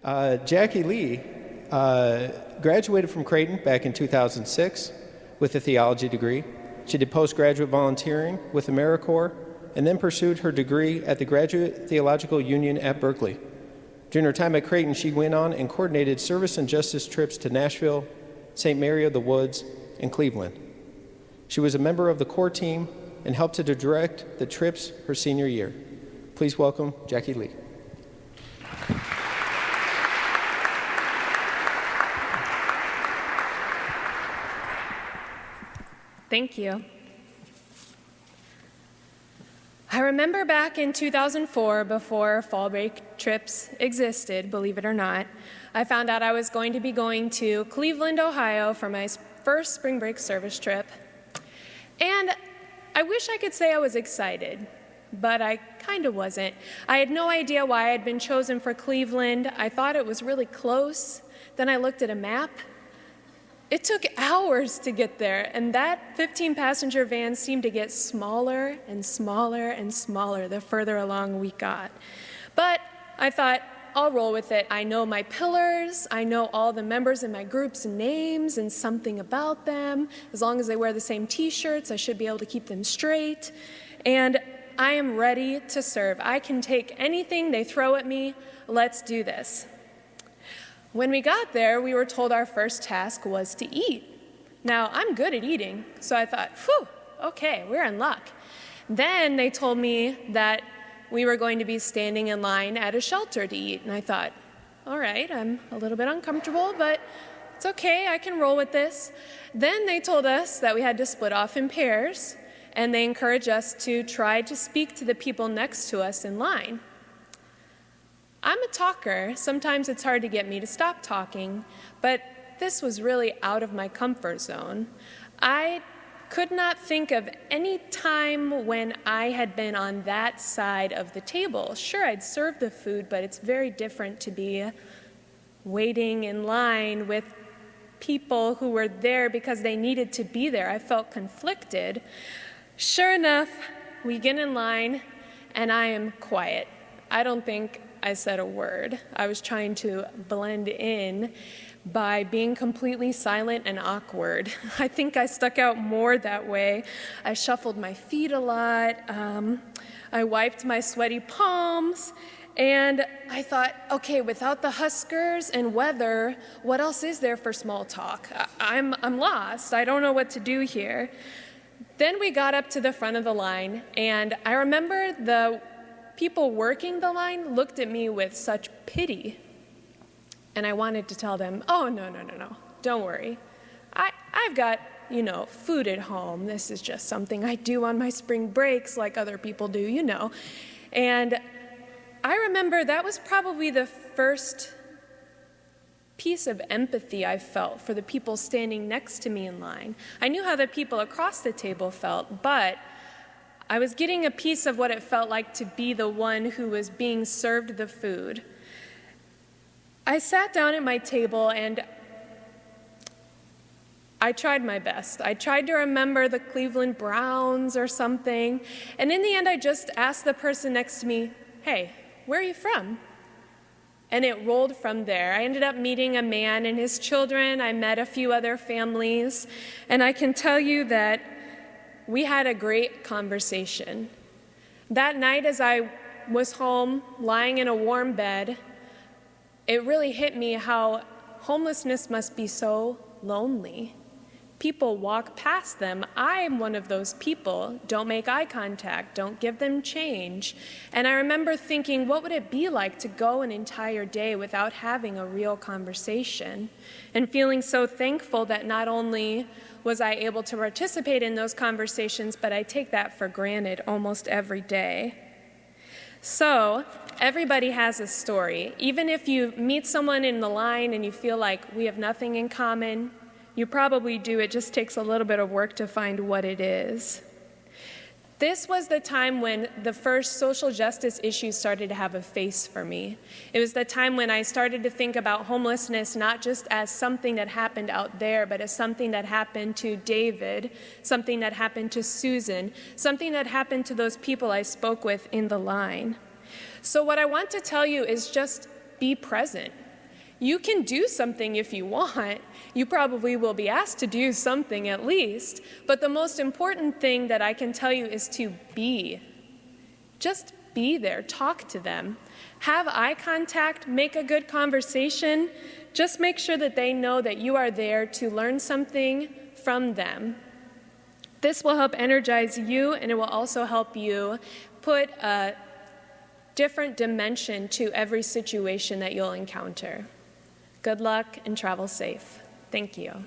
Jackie Lee graduated from Creighton back in 2006 with a theology degree. She did postgraduate volunteering with AmeriCorps and then pursued her degree at the Graduate Theological Union at Berkeley. During her time at Creighton, she went on and coordinated service and justice trips to Nashville, St. Mary of the Woods, and Cleveland. She was a member of the core team and helped to direct the trips her senior year. Please welcome Jackie Lee. Thank you. I remember back in 2004, before fall break trips existed, believe it or not, I found out I was going to be going to Cleveland, Ohio for my first spring break service trip. And I wish I could say I was excited, but I kind of wasn't. I had no idea why I'd been chosen for Cleveland. I thought it was really close. Then I looked at a map. It took hours to get there, and that 15-passenger van seemed to get smaller and smaller and smaller the further along we got. But I thought, I'll roll with it. I know my pillars. I know all the members in my group's names and something about them. As long as they wear the same T-shirts, I should be able to keep them straight. And I am ready to serve. I can take anything they throw at me. Let's do this. When we got there, we were told our first task was to eat. Now, I'm good at eating, so I thought, whew, okay, we're in luck. Then they told me that we were going to be standing in line at a shelter to eat, and I thought, all right, I'm a little bit uncomfortable, but it's okay, I can roll with this. Then they told us that we had to split off in pairs, and they encouraged us to try to speak to the people next to us in line. I'm a talker. Sometimes it's hard to get me to stop talking, but this was really out of my comfort zone. I could not think of any time when I had been on that side of the table. Sure, I'd served the food, but it's very different to be waiting in line with people who were there because they needed to be there. I felt conflicted. Sure enough, we get in line, and I am quiet. I don't think I said a word. I was trying to blend in by being completely silent and awkward. I think I stuck out more that way. I shuffled my feet a lot. I wiped my sweaty palms. And I thought, okay, without the Huskers and weather, what else is there for small talk? I'm lost. I don't know what to do here. Then we got up to the front of the line, and I remember the people working the line looked at me with such pity. And I wanted to tell them, oh, no, don't worry. I've got, food at home. This is just something I do on my spring breaks like other people do, And I remember that was probably the first piece of empathy I felt for the people standing next to me in line. I knew how the people across the table felt, but I was getting a piece of what it felt like to be the one who was being served the food. I sat down at my table and I tried my best. I tried to remember the Cleveland Browns or something, and in the end I just asked the person next to me, hey, where are you from? And it rolled from there. I ended up meeting a man and his children. I met a few other families, and I can tell you that we had a great conversation. That night as I was home, lying in a warm bed, it really hit me how homelessness must be so lonely. People walk past them. I'm one of those people. Don't make eye contact. Don't give them change. And I remember thinking, what would it be like to go an entire day without having a real conversation? And feeling so thankful that not only was I able to participate in those conversations, but I take that for granted almost every day. So, everybody has a story. Even if you meet someone in the line and you feel like we have nothing in common, you probably do. It just takes a little bit of work to find what it is. This was the time when the first social justice issues started to have a face for me. It was the time when I started to think about homelessness not just as something that happened out there, but as something that happened to David, something that happened to Susan, something that happened to those people I spoke with in the line. So what I want to tell you is just be present. You can do something if you want. You probably will be asked to do something at least. But the most important thing that I can tell you is to be. Just be there. Talk to them. Have eye contact. Make a good conversation. Just make sure that they know that you are there to learn something from them. This will help energize you, and it will also help you put a different dimension to every situation that you'll encounter. Good luck and travel safe. Thank you.